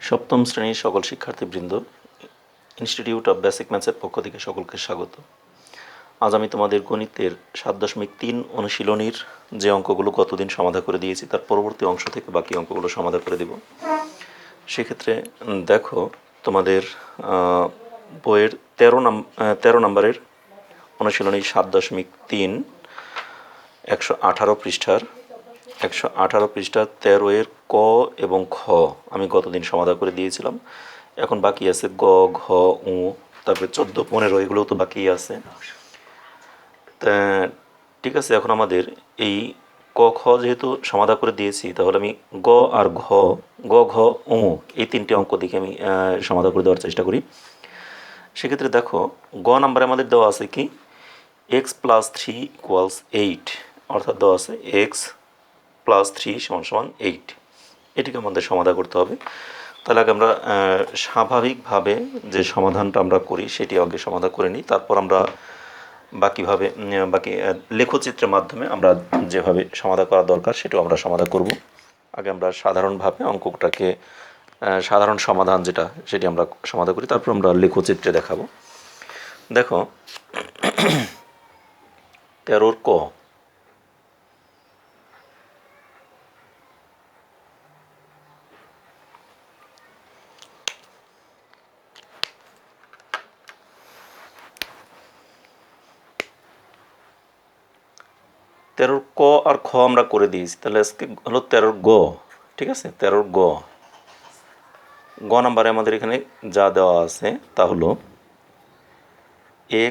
সপ্তম শ্রেণীর সকল শিক্ষার্থীবৃন্দ, ইনস্টিটিউট অফ বেসিক ম্যাথসের পক্ষ থেকে সকলকে স্বাগত। আজ আমি তোমাদের গণিতের 7.3 অনুশীলনীর যে অঙ্কগুলো গতদিন সমাধা করে দিয়েছি তার পরবর্তী অংশ থেকে বাকি অঙ্কগুলো সমাধা করে দেব। সেক্ষেত্রে দেখো, তোমাদের বইয়ের 13 নম্বরের অনুশীলনী 7.3 118 পৃষ্ঠার 13 ক এবং খ আমি গতদিন সমাধান করে দিয়েছিলাম। এখন বাকি আছে গ, ঘ, উ, তারপরে 14, 15 এগুলোও তো বাকি আছে। তা ঠিক আছে, এখন আমাদের এই ক, খ যেহেতু সমাধান করে দিয়েছি, তাহলে আমি গ আর ঘ, গ, ঘ, উ এই তিনটি অঙ্ক দিকে আমি সমাধান করে দেওয়ার চেষ্টা করি। সেক্ষেত্রে দেখো, গ নাম্বারে আমাদের দেওয়া আছে কি x + 3 = 8, অর্থাৎ দেওয়া আছে x + 3 = 8। এটিকে আমাদের সমাধান করতে হবে। তাহলে আগে আমরা স্বাভাবিকভাবে যে সমাধানটা আমরা করি সেটি আগে সমাধান করে নিই, তারপর আমরা বাকি লেখচিত্রের মাধ্যমে আমরা যেভাবে সমাধান করা দরকার সেটাও আমরা সমাধান করব। আগে আমরা সাধারণভাবে অঙ্কটাকে সাধারণ সমাধান যেটা সেটি আমরা সমাধান করি, তারপর আমরা লেখচিত্রে দেখাবো। দেখো 13 ক, তেরোর ক আর খ আমরা করে দিয়েছি, তাহলে আজকে হলো 13 গ। ঠিক আছে, 13 গ নাম্বারে আমাদের এখানে যা দেওয়া আছে তা হলো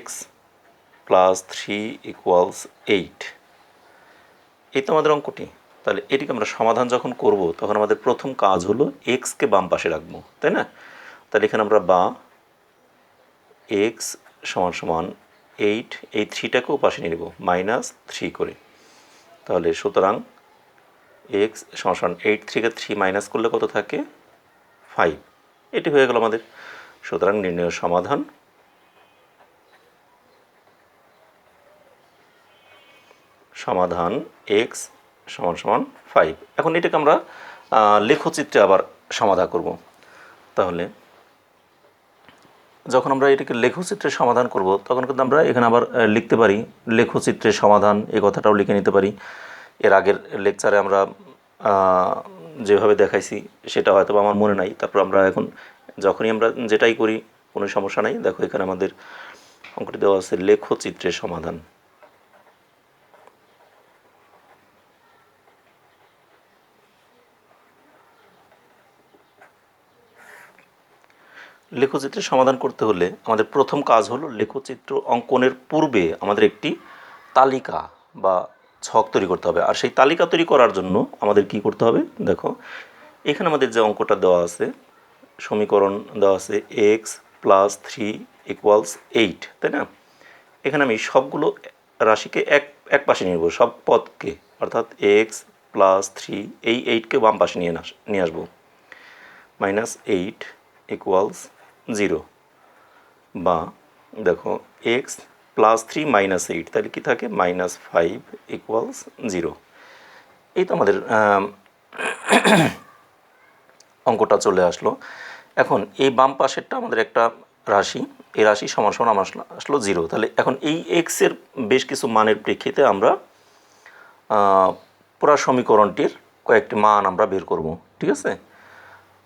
x + 3 = 8। এই তো আমাদের অঙ্কটি। তাহলে এটিকে আমরা সমাধান যখন করব তখন আমাদের প্রথম কাজ হলো এক্সকে বাম পাশে রাখবো, তাই না? তাহলে এখানে আমরা বা x = 8, এই 3টাকেও পাশে নিয়ে নেব -3 করে। তাহলে সুতরাং x = 8 থেকে 3 মাইনাস করলে কত থাকে? 5। এটি হয়ে গেল আমাদের। সুতরাং নির্ণয় সমাধান x = 5। এখন এটাকে আমরা লেখচিত্রে আবার সমাধান করব। তাহলে যখন আমরা এটাকে লেখচিত্রে সমাধান করব তখন কিন্তু আমরা এখানে আবার লিখতে পারি লেখচিত্রের সমাধান, এই কথাটাও লিখে নিতে পারি। এর আগের লেকচারে আমরা যেভাবে দেখাইছি সেটা হয়তো আমার মনে নাই। তারপর আমরা এখন যখনই আমরা যেটাই করি কোনো সমস্যা নাই। দেখো এখানে আমাদের অঙ্কটি দেওয়া আছে লেখচিত্রের সমাধান। লেখচিত্রের সমাধান করতে হলে আমাদের প্রথম কাজ হলো লেখচিত্র অঙ্কনের পূর্বে আমাদের একটি তালিকা বা ছক তৈরি করতে হবে। আর সেই তালিকা তৈরি করার জন্য আমাদের কি করতে হবে? দেখো এখানে আমাদের যে অঙ্কটা দেওয়া আছে, সমীকরণ দেওয়া আছে x + 3 = 8, তাই না? এখানে আমি সবগুলো রাশিকে এক পাশে নিয়ে নেব, সব পদকে, অর্থাৎ x + 3 এই 8কে বাম পাশে নিয়ে আসবো। -8 = 0, বা দেখো x + 3 - 8, তাহলে কি থাকে? -5 = 0। এই তো আমাদের অঙ্কটা চলে আসলো। এখন এই বাম পাশেরটা আমাদের একটা রাশি, এই রাশি সমান আমার আসলো 0। তাহলে এখন এই এক্সের বেশ কিছু মানের প্রেক্ষিতে আমরা পুরো সমীকরণটির কয়েকটি মান আমরা বের করব। ঠিক আছে,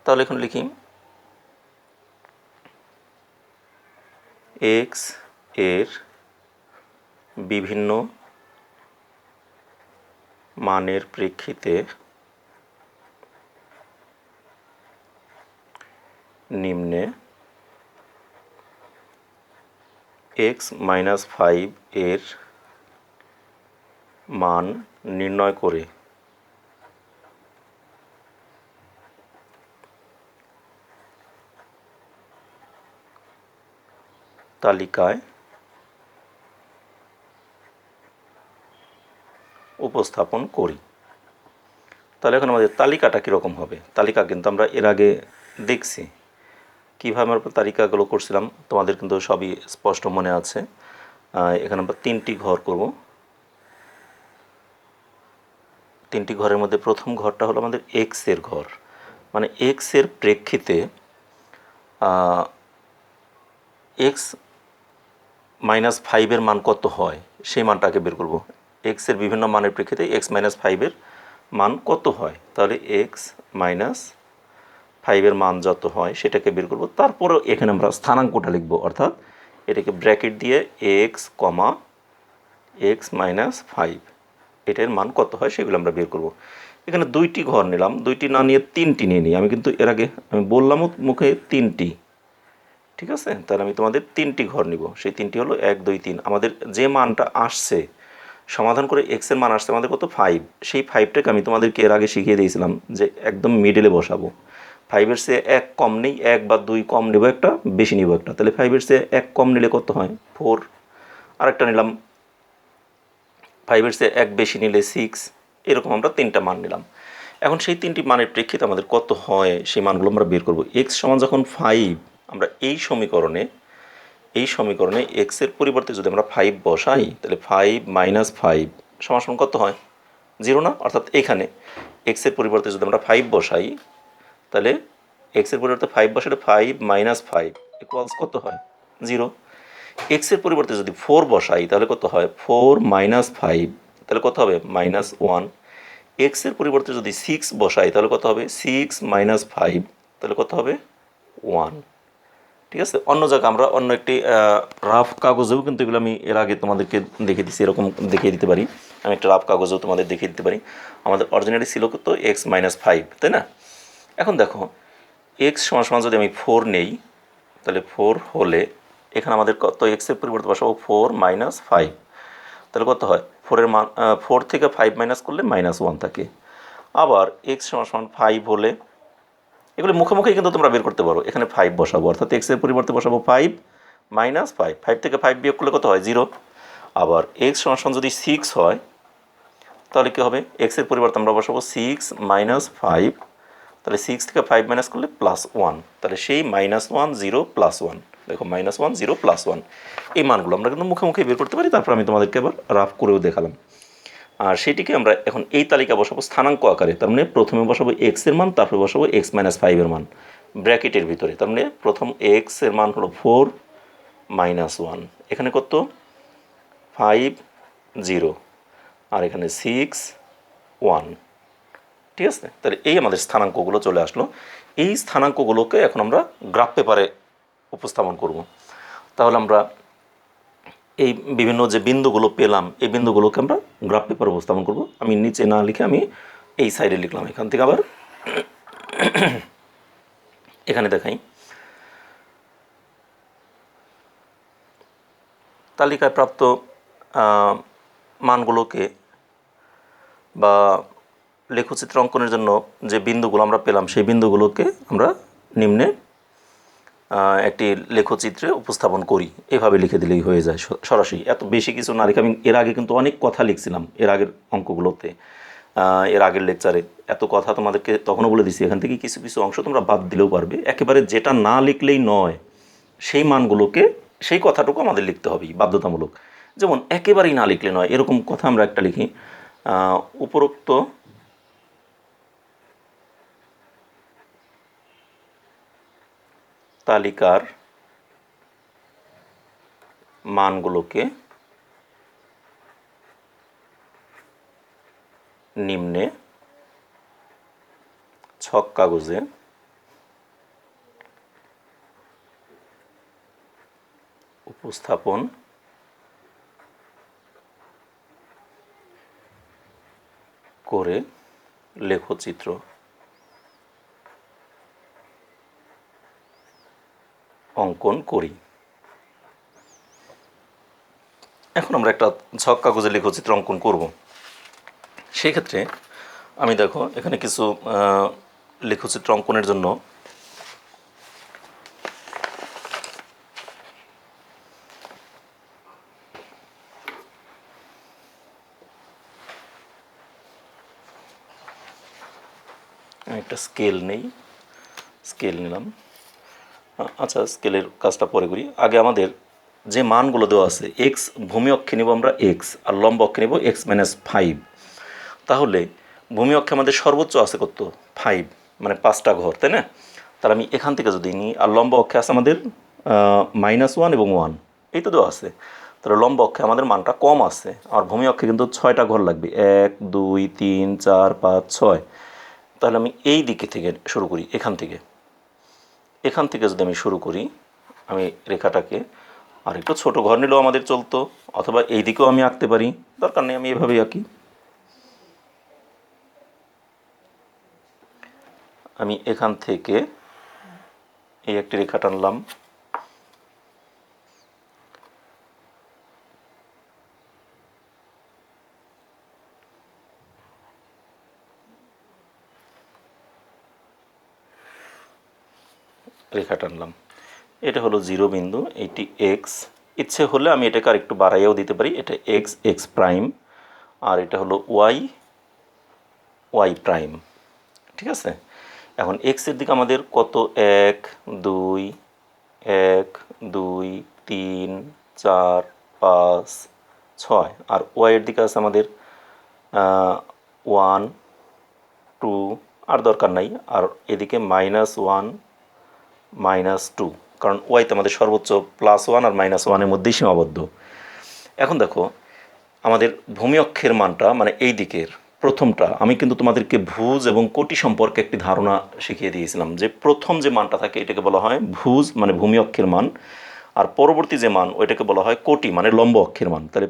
তাহলে এখন লিখি x এর বিভিন্ন মানের প্রেক্ষিতে নিম্নে x - 5 এর মান নির্ণয় করে তালিকায় উপস্থাপন করি। তাহলে এখন আমাদের তালিকাটা কীরকম হবে? তালিকা কিন্তু আমরা এর আগে দেখছি কীভাবে আমরা তালিকাগুলো করছিলাম, তোমাদের কিন্তু সবই স্পষ্ট মনে আছে। এখানে আমরা 3টি ঘর করব। 3টি ঘরের মধ্যে প্রথম ঘরটা হলো আমাদের এক্সের ঘর। মানে এক্সের প্রেক্ষিতে এক্স মাইনাস ফাইভের মান কত হয় সেই মানটাকে বের করব। এক্সের বিভিন্ন মানের প্রেক্ষিতে এক্স মাইনাস ফাইভের মান কত হয়, তাহলে এক্স মাইনাস ফাইভের মান যত হয় সেটাকে বের করব। তারপরে এখানে আমরা স্থানাঙ্কটা লিখব, অর্থাৎ এটাকে ব্র্যাকেট দিয়ে x comma x minus five এটার মান কত হয় সেগুলো আমরা বের করব। এখানে দুইটি ঘর নিলাম, দুইটি না নিয়ে তিনটি নিয়ে নিই। আমি কিন্তু এর আগে আমি বললামও মুখে তিনটি, ঠিক আছে? তাহলে আমি তোমাদের তিনটি ঘর নিব। সেই তিনটি হলো 1 2 3। আমাদের যে মানটা আসছে সমাধান করে এক্সের মান আসছে আমাদের কত, 5। সেই 5টাকে আমি তোমাদেরকে এর আগে শিখিয়ে দিয়েছিলাম যে একদম মিডলে বসাবো। 5-এর চেয়ে 1 কম নেই, 1 বা 2 কম নেব একটা, বেশি নিব একটা। তাহলে 5-এর চেয়ে 1 কম নিলে কত হয়, 4। আরেকটা নিলাম, 5-এর চেয়ে 1 বেশি নিলে 6। এরকম আমরা তিনটা মান নিলাম। এখন সেই তিনটি মানের প্রেক্ষিতে আমাদের কত হয় সেই মানগুলো আমরা বের করব। এক্স সমান যখন 5, আমরা এই সমীকরণে এক্সের পরিবর্তে যদি আমরা 5 বসাই, তাহলে 5 মাইনাস 5 সমান সমান কত হয়, 0 না? অর্থাৎ এখানে এক্সের পরিবর্তে যদি আমরা 5 বসাই, তাহলে এক্সের পরিবর্তে 5 বসালে 5 মাইনাস 5 ইকুয়ালস কত হয়, 0। এক্সের পরিবর্তে যদি 4 বসাই তাহলে কত হয়, 4 মাইনাস 5 তাহলে কত হবে, মাইনাস 1। এক্সের পরিবর্তে যদি 6 বসাই তাহলে কত হবে, 6 মাইনাস 5 তাহলে কত হবে, 1। ঠিক আছে? অন্য জায়গায় আমরা অন্য একটি রাফ কাগজেও কিন্তু এগুলো আমি এর আগে তোমাদেরকে দেখিয়ে দিচ্ছি, এরকম দেখিয়ে দিতে পারি। আমি একটা রাফ কাগজেও তোমাদের দেখিয়ে দিতে পারি। আমাদের অরিজিনালি ছিল কত, এক্স মাইনাস 5, তাই না? এখন দেখো এক্স সমান সমান যদি আমি 4 নেই, তাহলে 4 হলে এখানে আমাদের কত, এক্সের পরিবর্তে বসাবো 4 মাইনাস 5, তাহলে কত হয়, 4-এর মান 4 থেকে 5 মাইনাস করলে -1 থাকে। আবার এক্স সমান সমান 5 হলে, এগুলো মুখে মুখেই কিন্তু তোমরা বের করতে পারো। এখানে 5 বসাবো, অর্থাৎ এক্সের পরিবর্তে বসাবো 5 মাইনাস 5, 5 থেকে 5 বিয়োগ করলে কত হয়, 0। আবার এক্স সমান সমান যদি 6 হয় তাহলে কী হবে, এক্সের পরিবর্তে আমরা বসাবো 6 মাইনাস 5, তাহলে 6 থেকে 5 মাইনাস করলে +1, তাহলে সেই -1 0 +1, দেখো -1 0 +1। এই মানগুলো আমরা কিন্তু মুখে মুখে বের করতে পারি। তারপর আমি তোমাদেরকে এবার রাফ করেও দেখালাম। আর সেটিকে আমরা এখন এই তালিকা বসাবো স্থানাঙ্ক আকারে। তার মানে প্রথমে বসাবো এক্সের মান, তারপরে বসাবো এক্স মাইনাস 5-এর মান ব্র্যাকেটের ভিতরে। তার মানে প্রথম এক্সের মান হলো 4 মাইনাস 1, এখানে কত, 5 0, আর এখানে 6 1। ঠিক আছে? তাহলে এই আমাদের স্থানাঙ্কগুলো চলে আসলো। এই স্থানাঙ্কগুলোকে এখন আমরা গ্রাফ পেপারে উপস্থাপন করব। তাহলে আমরা এই বিভিন্ন যে বিন্দুগুলো পেলাম এই বিন্দুগুলোকে আমরা গ্রাফ পেপারে উপস্থাপন করব। আমি নিচে না লিখে আমি এই সাইডে লিখলাম। এখান থেকে আবার এখানে দেখাই, তালিকায় প্রাপ্ত মানগুলোকে বা লেখচিত্র অঙ্কনের জন্য যে বিন্দুগুলো আমরা পেলাম সেই বিন্দুগুলোকে আমরা নিম্নে একটি লেখচিত্রে উপস্থাপন করি। এভাবে লিখে দিলেই হয়ে যায় সরাসরি, এত বেশি কিছু না লিখে। আমি এর আগে কিন্তু অনেক কথা লিখছিলাম এর আগের অঙ্কগুলোতে, এর আগের লেকচারে এত কথা তোমাদেরকে তখনও বলে দিছি। এখান থেকে কিছু কিছু অংশ তোমরা বাদ দিলেও পারবে। একেবারে যেটা না লিখলেই নয় সেই মানগুলোকে, সেই কথাটুকু আমাদের লিখতে হবে বাধ্যতামূলক। যেমন একেবারেই না লিখলে নয় এরকম কথা আমরা একটা লিখি, উপরোক্ত তালিকার মানগুলোকে নিম্নে ছক কাগজে উপস্থাপন করে লেখচিত্র অঙ্কন করি। এখন আমরা একটা ছক কাগজে লেখচিত্র অঙ্কন করব। সেক্ষেত্রে আমি দেখো এখানে কিছু লেখচিত্র অঙ্কনের জন্য একটা স্কেল নেই, স্কেল নিলাম। আচ্ছা, স্কেলের কাজটা পরে করি। আগে আমাদের যে মানগুলো দেওয়া আছে, এক্স ভূমি অক্ষে নেব আমরা এক্স, আর লম্ব অক্ষে নেব x - 5। তাহলে ভূমি অক্ষে আমাদের সর্বোচ্চ আছে কত, 5। মানে 5টা ঘর, তাই না? তাহলে আমি এখান থেকে যদি নিই, আর লম্ব অক্ষে আছে আমাদের -1 এবং 1, এই তো দেওয়া আছে। তাহলে লম্ব অক্ষে আমাদের মানটা কম আছে, আর ভূমি অক্ষে কিন্তু 6টা ঘর লাগবে, 1 2 3 4 5 6। তাহলে আমি এই দিকে থেকে শুরু করি, এখান থেকে যদি আমি শুরু করি, আমি রেখাটাকে আর একটু ছোটো ঘর নিলেও আমাদের চলতো, অথবা এই দিকেও আমি আঁকতে পারি, দরকার নেই আমি এভাবেই আঁকি। আমি এখান থেকে এই একটি রেখা টানলাম, এটা হলো 0 বিন্দু, এটি এক্স। ইচ্ছে হলে আমি এটাকে আর একটু বাড়াইয়াও দিতে পারি, এটা এক্স, এক্স প্রাইম, আর এটা হলো ওয়াই, ওয়াই প্রাইম। ঠিক আছে? এখন এক্সের দিকে আমাদের কত, 1 2 1 2 3 4 5 6, আর ওয়াইয়ের দিকে আছে আমাদের 1 2, আর দরকার নাই, আর এদিকে -1 -2, কারণ ওয়াইতে আমাদের সর্বোচ্চ +1 আর -1-এর মধ্যেই সীমাবদ্ধ। এখন দেখো আমাদের ভূমি অক্ষের মানটা, মানে এই দিকের প্রথমটা, আমি কিন্তু তোমাদেরকে ভুজ এবং কোটি সম্পর্কে একটি ধারণা শিখিয়ে দিয়েছিলাম, যে প্রথম যে মানটা থাকে এটাকে বলা হয় ভুজ মানে ভূমি অক্ষের মান, আর পরবর্তী যে মান ওইটাকে বলা হয় কোটি মানে লম্ব অক্ষের মান। তাহলে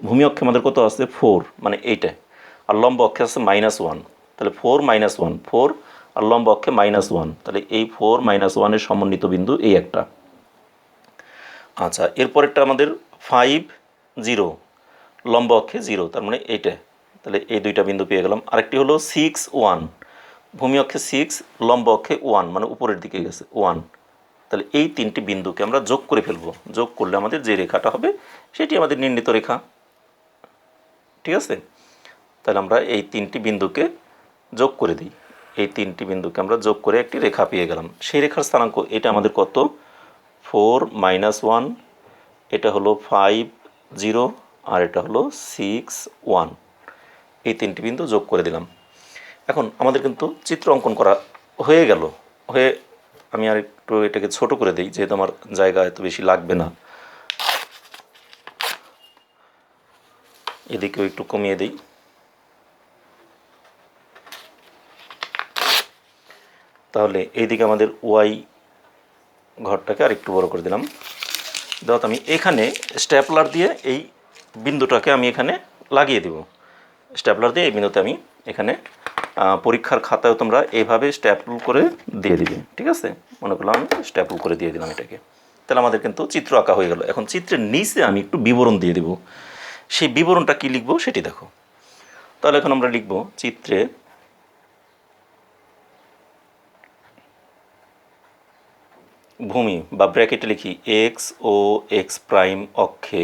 ভূমি অক্ষে আমাদের কত আছে, 4, মানে এইটা, আর লম্ব অক্ষে আছে -1, তাহলে 4 -1 4, আর লম্ব অক্ষে -1, তাহলে এই 4 -1-এর সমন্বিত বিন্দু এই একটা। আচ্ছা, এরপরেরটা আমাদের 5 0, লম্ব অক্ষে 0, তার মানে এইটা। তাহলে এই দুইটা বিন্দু পেয়ে গেলাম। আরেকটি হলো 6 1, ভূমি অক্ষে 6, লম্ব অক্ষে 1, মানে উপরের দিকে গেছে 1। তাহলে এই তিনটি বিন্দুকে আমরা যোগ করে ফেলবো, যোগ করলে আমাদের যে রেখাটা হবে সেটি আমাদের নির্ণীত রেখা। ঠিক আছে? তাহলে আমরা এই তিনটি বিন্দুকে যোগ করে দিই, এই তিনটি বিন্দুকে আমরা যোগ করে একটি রেখা পেয়ে গেলাম। সেই রেখার স্থানাঙ্ক এটা আমাদের কত, 4 -1, এটা হলো 5 0, আর এটা হলো 6 1। এই তিনটি বিন্দু যোগ করে দিলাম। এখন আমাদের কিন্তু চিত্র অঙ্কন করা হয়ে গেল। হয়ে আমি আর একটু এটাকে ছোট করে দিই, যেহেতু আমার জায়গা এত বেশি লাগবে না, এদিকেও একটু কমিয়ে দিই। তাহলে এইদিকে আমাদের ওয়াই ঘরটাকে আর একটু বড় করে দিলাম। দাও আমি এখানে স্ট্যাপলার দিয়ে এই বিন্দুটাকে আমি এখানে লাগিয়ে দেব, স্ট্যাপলার দিয়ে এই বিন্দুতে আমি এখানে, পরীক্ষার খাতায় তোমরা এইভাবে স্ট্যাপল করে দিয়ে দিবে। ঠিক আছে? মনে করলাম আমি স্ট্যাপল করে দিয়ে দিলাম এটাকে। তাহলে আমাদের কিন্তু চিত্র আঁকা হয়ে গেল। এখন চিত্রের নিচে আমি একটু বিবরণ দিয়ে দেব, সেই বিবরণটা কি লিখব সেটি দেখো। তাহলে এখন আমরা লিখব, চিত্রে ভূমি বা ব্র্যাকেটে লিখি এক্স ও এক্স প্রাইম অক্ষে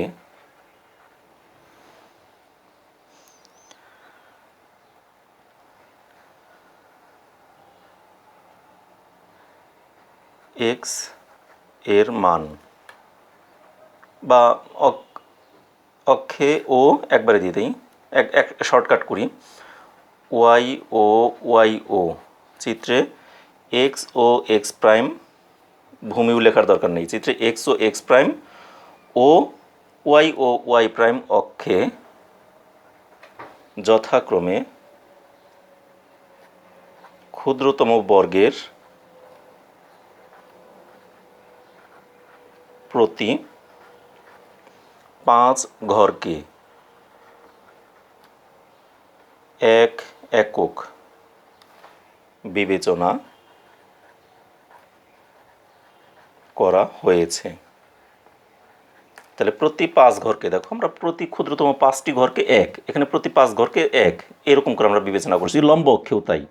এক্স এর মান, বা অক্ষে ও একবারে দিয়ে দিই, এক শর্টকাট করি, ওয়াই ও ওয়াই ও, চিত্রে এক্স ও এক্স প্রাইম, ভূমিও লেখার দরকার নেই, চিত্রে এক্স ও এক্স প্রাইম ও ওয়াই প্রাইম অক্ষে যথাক্রমে ক্ষুদ্রতম বর্গের প্রতি 5 ঘরকে 1 একক বিবেচনা করা হয়েছে। তাহলে প্রতি 5 ঘরকে, দেখো আমরা প্রতি ক্ষুদ্রতম 5টি ঘরকে 1, এখানে প্রতি 5 ঘরকে 1, এরকম করে আমরা বিবেচনা করছি। লম্ব অক্ষেও তাই,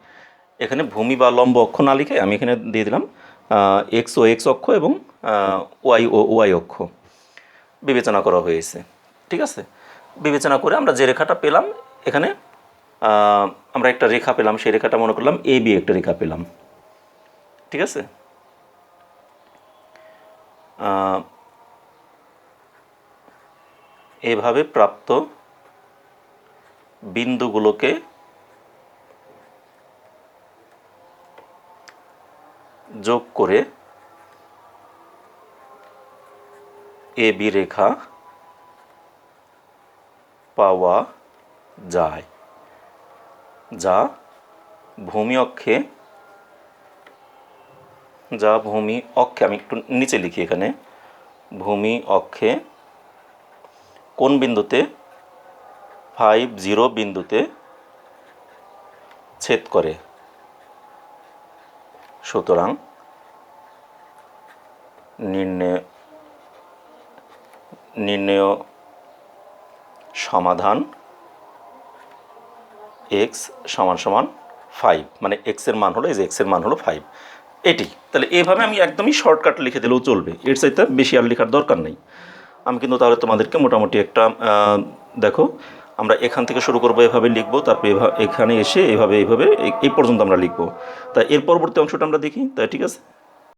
এখানে ভূমি বা লম্ব অক্ষ না লিখে আমি এখানে দিয়ে দিলাম এক্স ও এক্স অক্ষ এবং ওয়াই ও ওয়াই অক্ষ বিবেচনা করা হয়েছে। ঠিক আছে? বিবেচনা করে আমরা যে রেখাটা পেলাম, এখানে আমরা একটা রেখা পেলাম, সেই রেখাটা মনে করলাম এ বি একটা রেখা পেলাম। ঠিক আছে? এভাবে প্রাপ্ত বিন্দুগুলোকে যোগ করে এ বি রেখা পাওয়া যায়, যা ভূমি অক্ষে আমি একটু নিচে লিখি এখানে, ভূমি অক্ষে কোন বিন্দুতে 50 বিন্দুতে ছেদ করে। সুতরাং নির্ণেয় সমাধান এক্স সমান সমান 5, মানে এক্স এর মান হলো, এই যে এক্স এর মান হলো 5। এটি তাহলে এভাবে আমি একদমই শর্টকাট লিখে দিলেও চলবে, এর চাইতে বেশি আর লেখার দরকার নেই। আমি কিন্তু তাহলে তোমাদেরকে মোটামুটি একটা দেখো, আমরা এখান থেকে শুরু করবো, এভাবে লিখবো, তারপরে এখানে এসে এইভাবে এই পর্যন্ত আমরা লিখবো। তা এর পরবর্তী অংশটা আমরা দেখি, তাই ঠিক আছে।